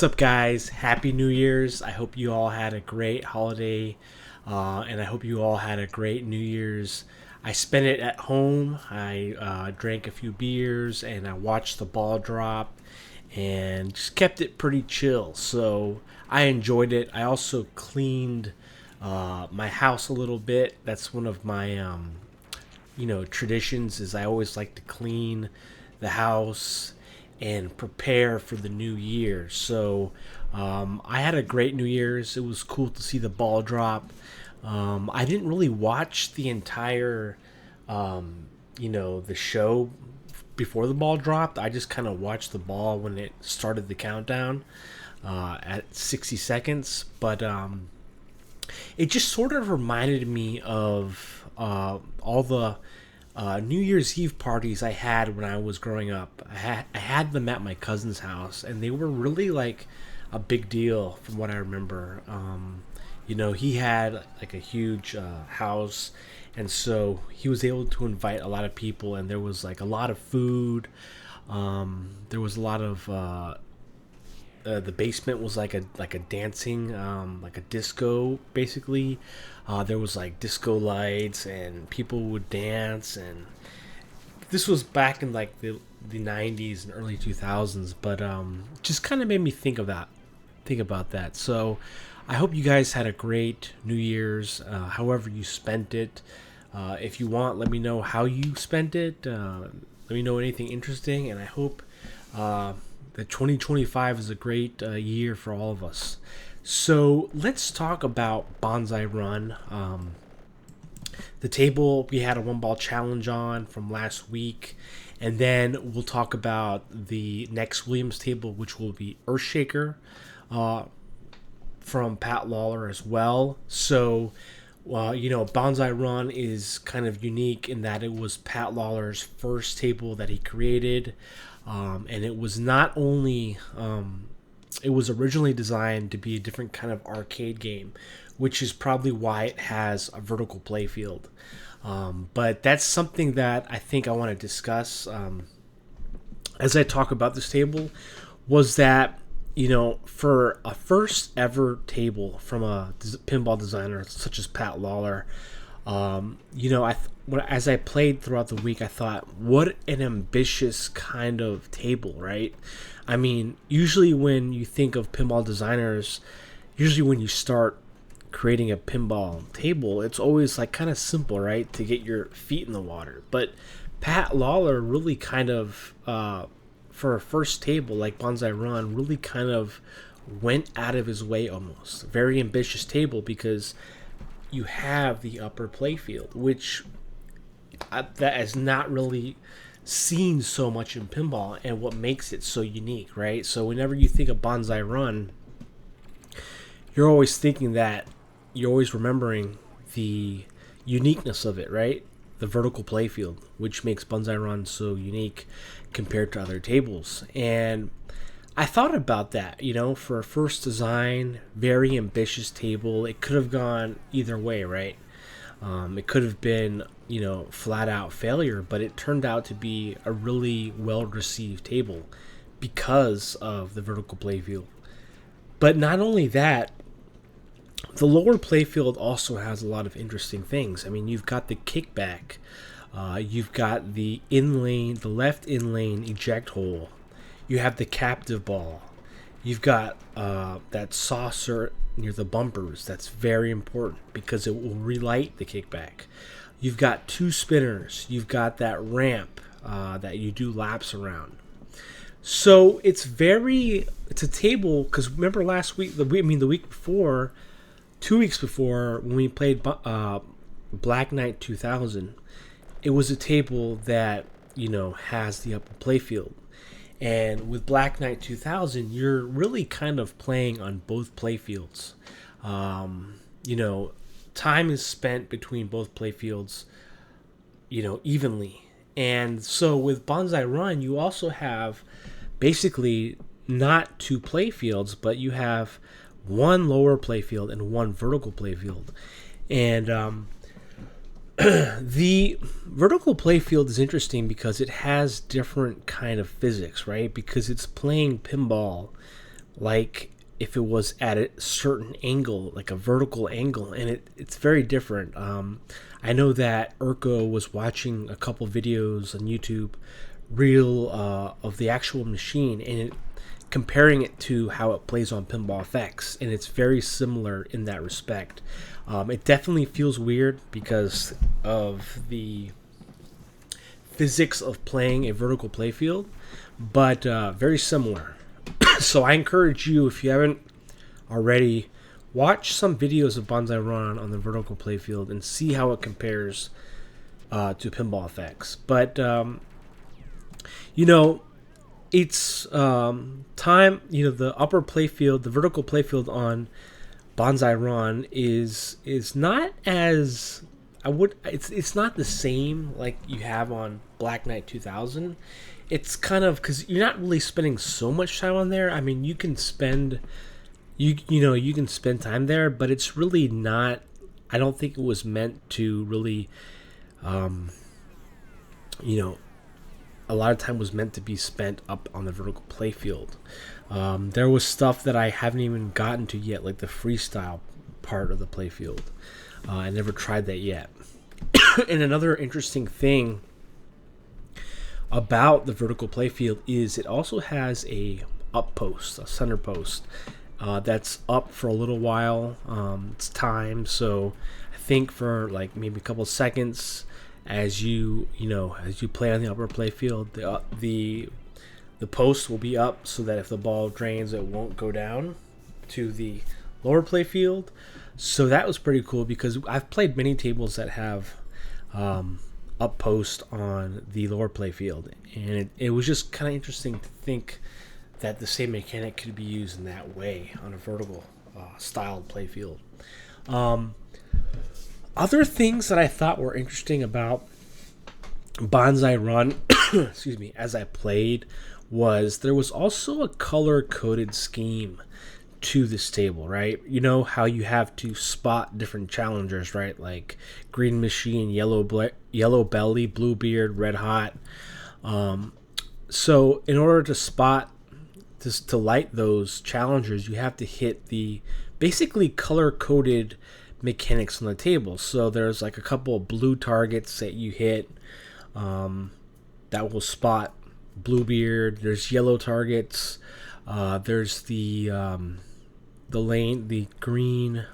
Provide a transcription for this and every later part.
What's up, guys? Happy New Year's. I hope you all had a great holiday, and I hope you all had a great New Year's. I spent it at home. I drank a few beers and I watched the ball drop and just kept it pretty chill. So I enjoyed it. I also cleaned my house a little bit. That's one of my traditions is I always like to clean the house and prepare for the new year. So I had a great New Year's. It was cool to see the ball drop. I didn't really watch the entire, the show before the ball dropped. I just kind of watched the ball when it started the countdown at 60 seconds. But it just sort of reminded me of all the New Year's Eve parties I had when I was growing up. I had them at my cousin's house, and they were really like a big deal from what I remember. He had like a huge house, and so he was able to invite a lot of people, and there was like a lot of food. There was a lot of the basement was like a dancing like a disco basically. There was like disco lights and people would dance, and this was back in like the 90s and early 2000s, but just kind of made me think about that. So I hope you guys had a great New Year's, however you spent it. If you want, let me know how you spent it. Let me know anything interesting, and I hope that 2025 is a great year for all of us. So let's talk about Banzai Run. The table we had a one ball challenge on from last week, and then we'll talk about the next Williams table, which will be Earthshaker from Pat Lawlor as well. So, Banzai Run is kind of unique in that it was Pat Lawlor's first table that he created. And it was not only it was originally designed to be a different kind of arcade game, which is probably why it has a vertical playfield. But that's something that I think I want to discuss as I talk about this table. Was that for a first ever table from a pinball designer such as Pat Lawlor, as I played throughout the week, I thought, what an ambitious kind of table, right? I mean, usually when you think of pinball designers, usually when you start creating a pinball table, it's always like kind of simple, right? To get your feet in the water. But Pat Lawlor really kind of, for a first table like Banzai Run, really kind of went out of his way almost. Very ambitious table because you have the upper playfield, which that is not really seen so much in pinball, and what makes it so unique, right? So whenever you think of Banzai Run, you're always thinking that you're always remembering the uniqueness of it, right? The vertical playfield, which makes Banzai Run so unique compared to other tables. And I thought about that, for a first design, very ambitious table. It could have gone either way, right? It could have been, flat out failure, but it turned out to be a really well received table because of the vertical playfield. But not only that, the lower playfield also has a lot of interesting things. I mean, you've got the kickback, you've got the left in lane eject hole, you have the captive ball, you've got that saucer near the bumpers. That's very important because it will relight the kickback. You've got two spinners. You've got that ramp that you do laps around. So it's a table, because remember last week, the week before, 2 weeks before, when we played Black Knight 2000, it was a table that, has the upper playfield. And with Black Knight 2000, you're really kind of playing on both playfields. Time is spent between both playfields, evenly. And so with Banzai Run, you also have basically not two playfields, but you have one lower playfield and one vertical playfield. And the vertical playfield is interesting because it has different kind of physics, right? Because it's playing pinball like if it was at a certain angle, like a vertical angle, and it's very different. I know that Urko was watching a couple videos on YouTube, of the actual machine, and comparing it to how it plays on Pinball FX, and it's very similar in that respect. It definitely feels weird because of the physics of playing a vertical playfield, but very similar. So I encourage you, if you haven't already, watch some videos of Banzai Run on the vertical playfield and see how it compares to Pinball FX. But it's time. The upper playfield, the vertical playfield on Banzai Run is not as it's not the same like you have on Black Knight 2000. It's kind of because you're not really spending so much time on there. I mean, you can spend you can spend time there, but it's really not. I don't think it was meant to really, a lot of time was meant to be spent up on the vertical playfield. There was stuff that I haven't even gotten to yet, like the freestyle part of the playfield. I never tried that yet. And another interesting thing about the vertical playfield is it also has a center post that's up for a little while. It's timed, so I think for like maybe a couple seconds as you play on the upper playfield, the post will be up so that if the ball drains, it won't go down to the lower playfield. So that was pretty cool because I've played many tables that have up post on the lower playfield, and it was just kind of interesting to think that the same mechanic could be used in that way on a vertical styled playfield. Other things that I thought were interesting about Banzai Run, excuse me, as I played, was there was also a color-coded scheme to this table, right? You know how you have to spot different challengers, right? Like Green Machine, Yellow Belly, Bluebeard, Red Hot. So in order to spot, to light those challengers, you have to hit the basically color-coded mechanics on the table. So there's like a couple of blue targets that you hit that will spot Bluebeard. There's yellow targets. There's the green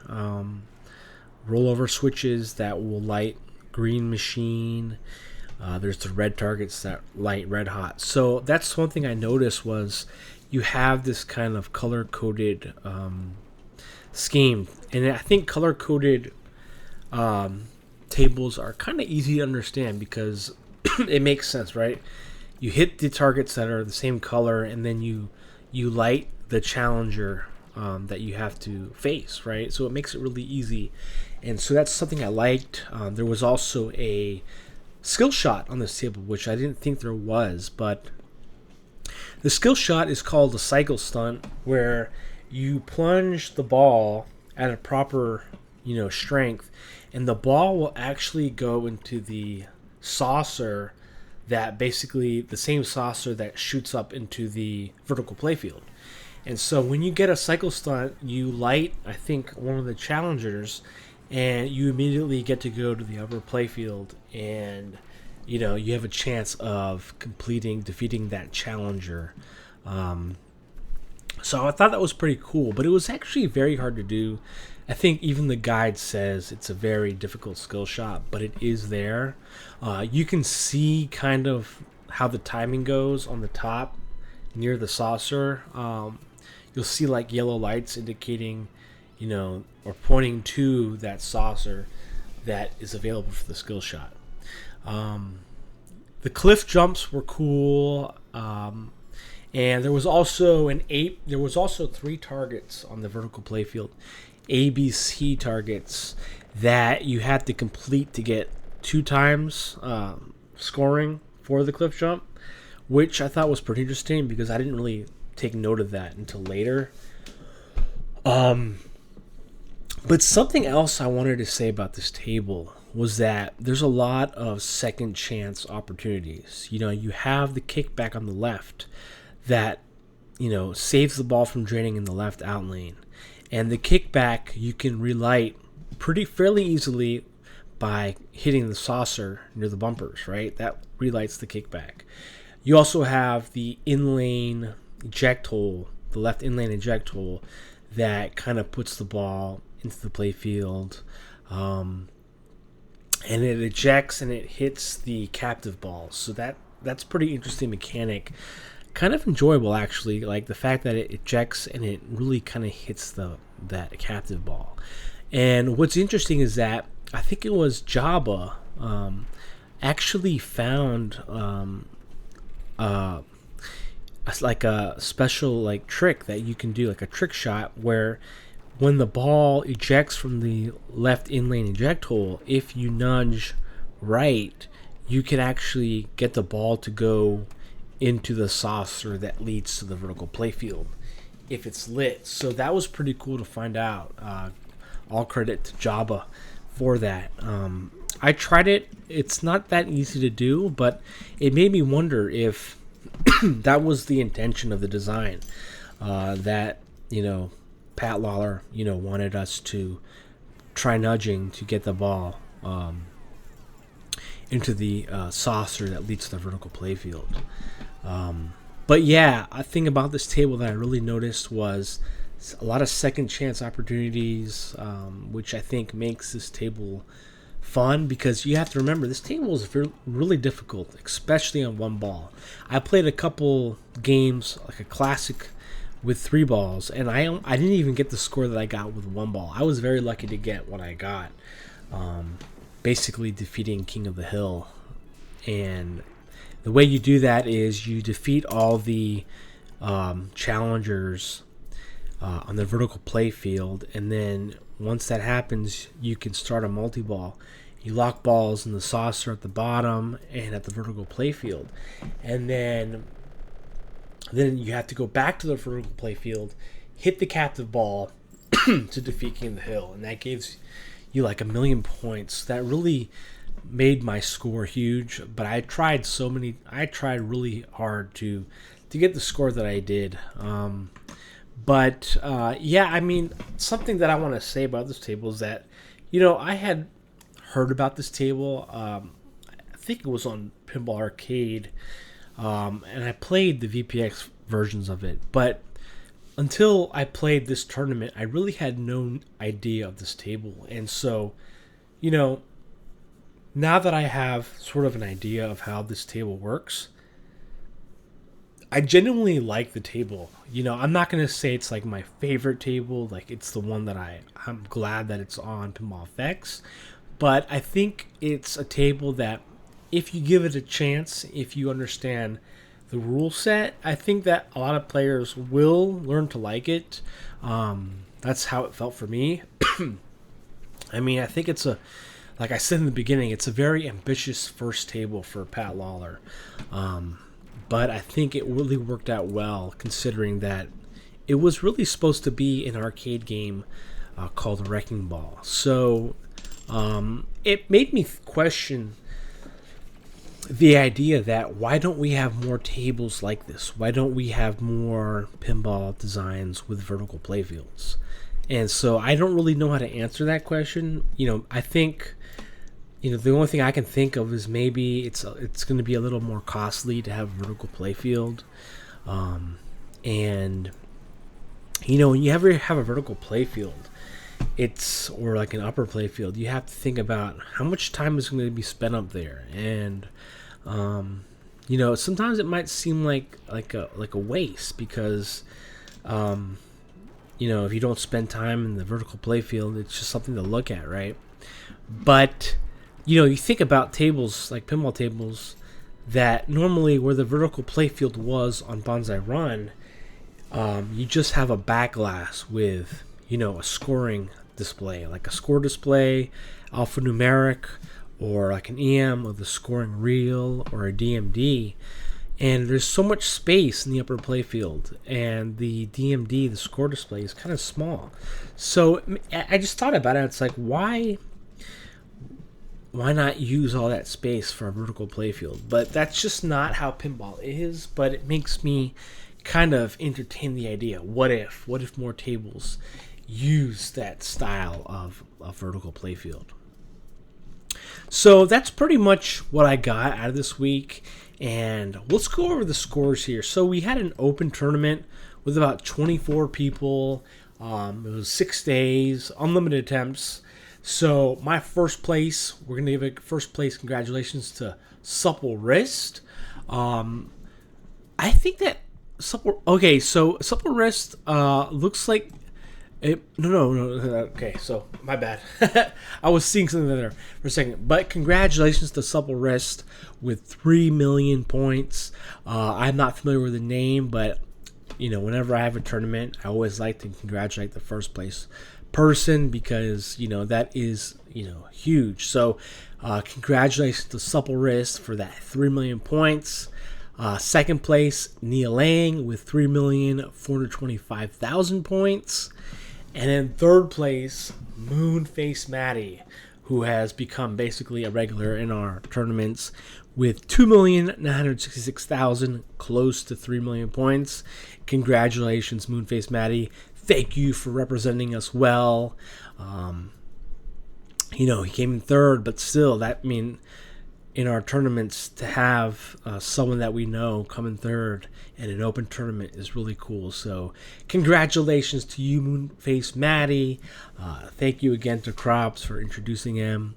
rollover switches that will light Green Machine. There's the red targets that light Red Hot. So that's one thing I noticed was you have this kind of color-coded scheme. And I think color-coded tables are kind of easy to understand because it makes sense, right? You hit the targets that are the same color, and then you light the challenger that you have to face, right? So it makes it really easy. And so that's something I liked. There was also a skill shot on this table, which I didn't think there was, but the skill shot is called a cycle stunt, where you plunge the ball at a proper, strength, and the ball will actually go into the saucer that basically the same saucer that shoots up into the vertical playfield. And so when you get a cycle stunt, you light, I think, one of the challengers, and you immediately get to go to the upper playfield, and you have a chance of defeating that challenger. So I thought that was pretty cool, but it was actually very hard to do. I think even the guide says it's a very difficult skill shot, but it is there. You can see kind of how the timing goes on the top near the saucer. You'll see like yellow lights indicating, or pointing to that saucer that is available for the skill shot. The cliff jumps were cool. And there was also three targets on the vertical playfield, ABC targets that you had to complete to get 2 times scoring for the cliff jump, which I thought was pretty interesting because I didn't really take note of that until later. But something else I wanted to say about this table was that there's a lot of second chance opportunities. You have the kickback on the left that saves the ball from draining in the left out lane. And the kickback you can relight fairly easily by hitting the saucer near the bumpers, right? That relights the kickback. You also have the in-lane eject hole, the left in-lane eject hole, that kind of puts the ball into the playfield. And it ejects and it hits the captive ball. So that's pretty interesting mechanic. Kind of enjoyable, actually, like the fact that it ejects and it really kind of hits that captive ball. And what's interesting is that I think it was Jabba actually found like a special like trick that you can do, like a trick shot, where when the ball ejects from the left in lane eject hole, if you nudge right, you can actually get the ball to go into the saucer that leads to the vertical playfield if it's lit. So that was pretty cool to find out. All credit to Jabba for that. I tried it. It's not that easy to do, but it made me wonder if that was the intention of the design. That Pat Lawlor wanted us to try nudging to get the ball into the saucer that leads to the vertical playfield. But yeah, a thing about this table that I really noticed was a lot of second chance opportunities, which I think makes this table fun, because you have to remember this table is really difficult, especially on one ball. I played a couple games, like a classic with 3 balls, and I didn't even get the score that I got with 1 ball. I was very lucky to get what I got, basically defeating King of the Hill. And the way you do that is you defeat all the challengers on the vertical play field, and then once that happens, you can start a multi-ball. You lock balls in the saucer at the bottom and at the vertical play field, and then you have to go back to the vertical play field, hit the captive ball to defeat King of the Hill, and that gives you like 1,000,000 points. That really made my score huge, but I tried really hard to get the score that I did. But I mean, something that I want to say about this table is that, I had heard about this table. I think it was on Pinball Arcade, and I played the VPX versions of it. But until I played this tournament, I really had no idea of this table. And so, now that I have sort of an idea of how this table works, I genuinely like the table. I'm not going to say it's like my favorite table, like it's the one that I'm glad that it's on Pinball FX, but I think it's a table that if you give it a chance, if you understand the rule set, I think that a lot of players will learn to like it. That's how it felt for me. I mean, I think like I said in the beginning, it's a very ambitious first table for Pat Lawlor. But I think it really worked out well, considering that it was really supposed to be an arcade game called Wrecking Ball. So it made me question the idea that why don't we have more tables like this? Why don't we have more pinball designs with vertical playfields? And so I don't really know how to answer that question. I think the only thing I can think of is maybe it's going to be a little more costly to have a vertical playfield, and when you ever have a vertical playfield, or like an upper playfield, you have to think about how much time is going to be spent up there, and sometimes it might seem like a waste, because if you don't spend time in the vertical playfield, it's just something to look at, right? But you think about tables like pinball tables that normally where the vertical playfield was on Banzai Run, you just have a back glass with a scoring display, like a score display, alphanumeric, or like an EM with a scoring reel or a DMD. And there's so much space in the upper playfield, and the DMD, the score display, is kind of small. So I just thought about it. It's like, why not use all that space for a vertical playfield? But that's just not how pinball is. But it makes me kind of entertain the idea. What if more tables use that style of a vertical playfield? So that's pretty much what I got out of this week. And let's go over the scores here. So we had an open tournament with about 24 people. It was 6 days, unlimited attempts. So my first place, we're going to give a first place congratulations to Supple Wrist. I think that Supple Wrist looks like no. Okay, so my bad. I was seeing something there for a second. But congratulations to Supple Wrist with 3 million points. I'm not familiar with the name, but whenever I have a tournament, I always like to congratulate the first place person because that is huge. So congratulations to Supple Wrist for that 3 million points. Second place, Nia Lang with 3,425,000 points. And then third place, Moonface Maddie, who has become basically a regular in our tournaments with 2,966,000, close to 3 million points. Congratulations, Moonface Maddie. Thank you for representing us well. He came in third, but still, in our tournaments, to have someone that we know come in third in an open tournament is really cool. So congratulations to you, Moonface Maddie. Thank you again to Crops for introducing him.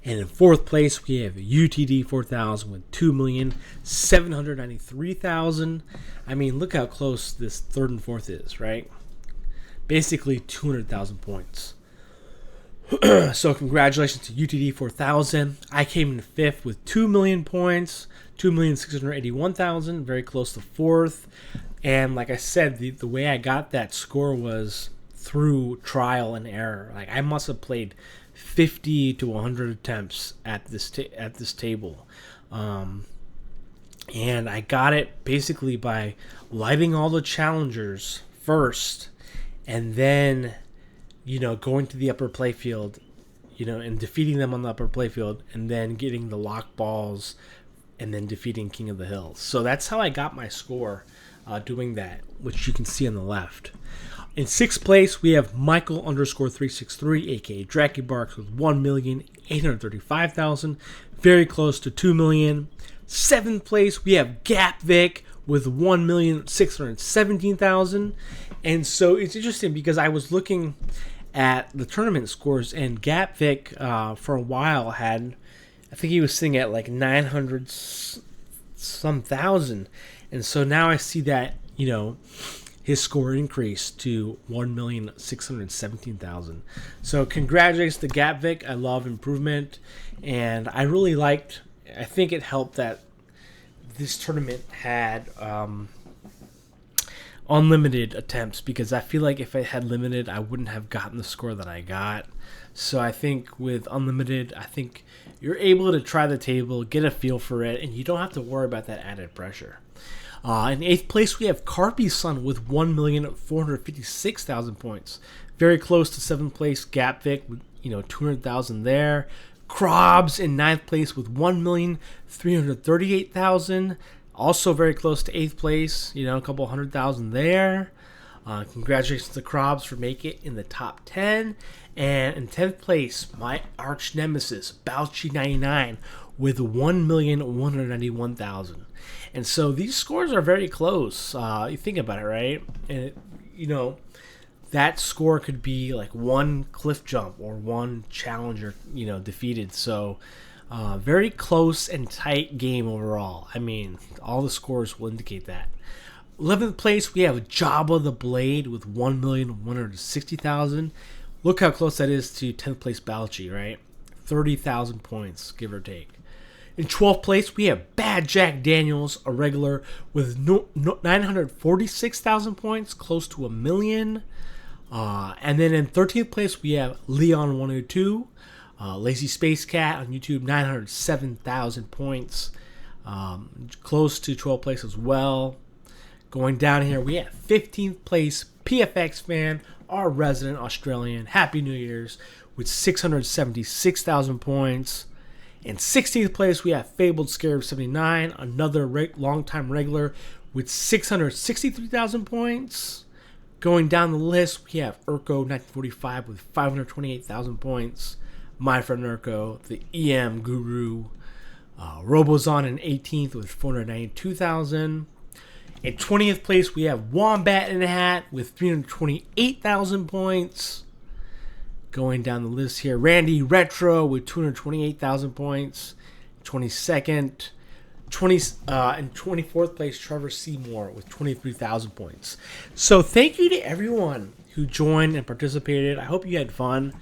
And in fourth place, we have UTD 4000 with 2,793,000. Look how close this third and fourth is, right? Basically 200,000 points. So congratulations to UTD 4000. I came in fifth with 2 million points, 2,681,000, very close to fourth. And like I said, the way I got that score was through trial and error. Like I must have played 50 to 100 attempts at this table. And I got it basically by lighting all the challengers first and then going to the upper playfield, and defeating them on the upper playfield, and then getting the lock balls, and then defeating King of the Hills. So that's how I got my score doing that, which you can see on the left. In sixth place, we have Michael _363, aka Dracky Barks, with 1,835,000, very close to 2 million. Seventh place, we have Gap Vic with 1,617,000. And so it's interesting because I was looking at the tournament scores, and Gap Vic for a while had, I think he was sitting at like 900 some thousand. And so now I see that, his score increased to 1,617,000. So congratulations to Gap Vic. I love improvement. And I really I think it helped that this tournament had unlimited attempts, because I feel like if I had limited, I wouldn't have gotten the score that I got. So I think with unlimited, I think you're able to try the table, get a feel for it, and you don't have to worry about that added pressure. In eighth place, we have Carpy's Son with 1,456,000 points. Very close to seventh place, Gap Vic with 200,000 there. Krobs in ninth place with 1,338,000. Also very close to eighth place, a couple 100,000 there. Congratulations to Krobs for making it in the top 10. And in 10th place, my arch nemesis, Balchi99, with 1,191,000. And so these scores are very close. You think about it, right? And, that score could be like one cliff jump or one challenger, defeated. So very close and tight game overall. All the scores will indicate that. 11th place, we have Jabba the Blade with 1,160,000. Look how close that is to 10th place Balchi, right? 30,000 points, give or take. In 12th place, we have Bad Jack Daniels, a regular, with 946,000 points, close to 1 million. And then in 13th place, we have Leon102, Lazy Space Cat on YouTube, 907,000 points, close to 12th place as well. Going down here, we have 15th place PFX Fan, our resident Australian. Happy New Year's, with 676,000 points. In 16th place, we have Fabled Scarab 79, another long-time regular, with 663,000 points. Going down the list, we have Urko 1945 with 528,000 points. My friend Urko, the EM Guru. Robozon in 18th with 492,000. In 20th place, we have Wombat in a Hat with 328,000 points. Going down the list here, Randy Retro with 228,000 points. 22nd. In 24th place, Trevor Seymour with 23,000 points. So thank you to everyone who joined and participated. I hope you had fun.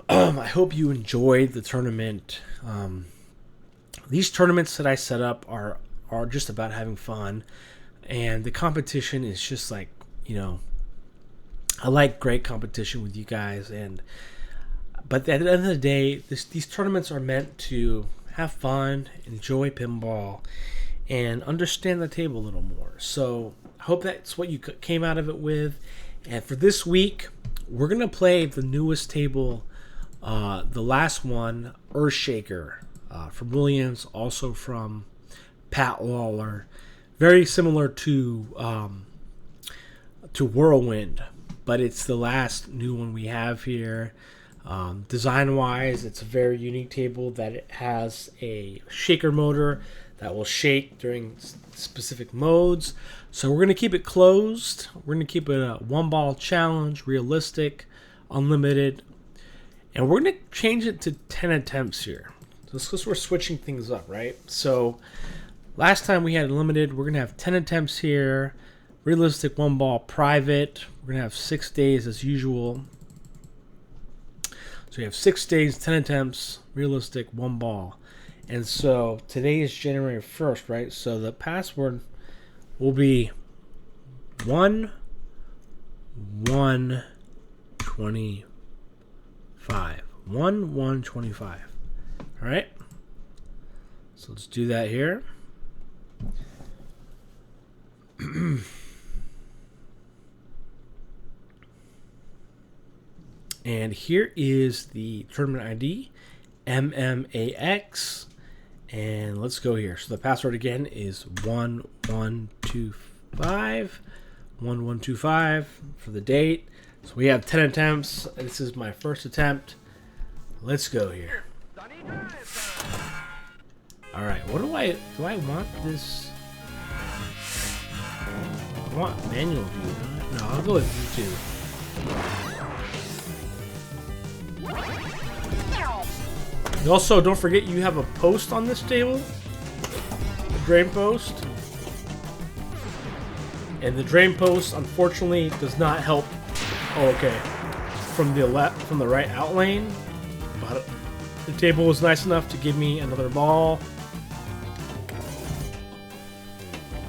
I hope you enjoyed the tournament. These tournaments that I set up are just about having fun. And the competition is just like, I like great competition with you guys. But at the end of the day, these tournaments are meant to have fun, enjoy pinball, and understand the table a little more. So I hope that's what you came out of it with. And for this week, we're going to play the newest table, the last one, Earthshaker, from Williams, also from Pat Lawlor. Very similar to Whirlwind, but it's the last new one we have here. Design-wise, it's a very unique table that it has a shaker motor that will shake during specific modes. So we're going to keep it closed. We're going to keep it a one-ball challenge, realistic, unlimited. And we're going to change it to 10 attempts here. Just because we're switching things up, right? So last time we had unlimited. We're going to have 10 attempts here. Realistic, one-ball, private. We're going to have 6 days as usual. So we have 6 days, 10 attempts, realistic, one ball. And so today is January 1st, right? So the password will be 1125. 1125. All right? So let's do that here. And here is the tournament ID, MMAX. And let's go here. So the password again is 1125. 1125 for the date. So we have 10 attempts. This is my first attempt. Let's go here. All right. What do I want this? I want manual view. No, I'll go with YouTube. Also, don't forget you have a post on this table, a drain post, and the drain post unfortunately does not help. Oh, okay, from the right out lane, but the table was nice enough to give me another ball.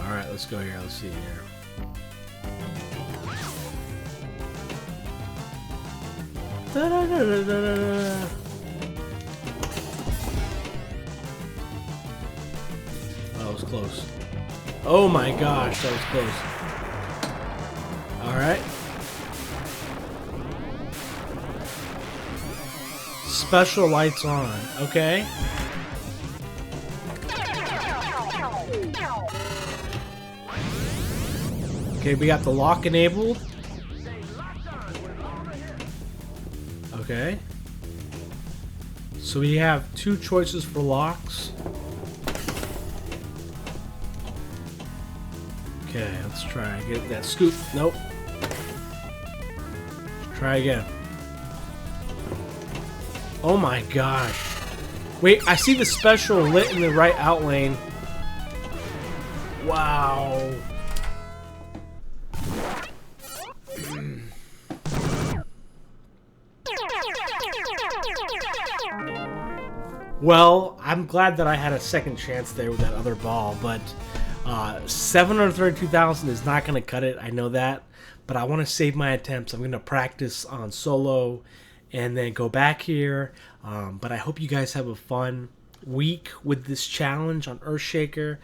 All right, let's go here. Let's see here. Da, da, da, da, da, da. That was close. Oh my gosh, that was close. Alright. Special lights on. Okay. Okay, we got the lock enabled. Okay. So we have 2 choices for locks. Okay, let's try. Get that scoop. Nope. Try again. Oh my gosh. Wait, I see the special lit in the right out lane. Wow. Well, I'm glad that I had a second chance there with that other ball, but 732,000 is not going to cut it. I know that, but I want to save my attempts. I'm going to practice on solo and then go back here. But I hope you guys have a fun week with this challenge on Earthshaker.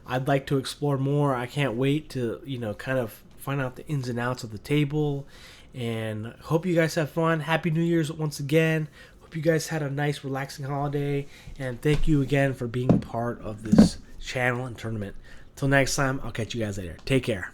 I'd like to explore more. I can't wait to, kind of find out the ins and outs of the table. And hope you guys have fun. Happy New Year's once again. Hope you guys had a nice, relaxing holiday. And thank you again for being part of this channel and tournament. Till next time, I'll catch you guys later. Take care.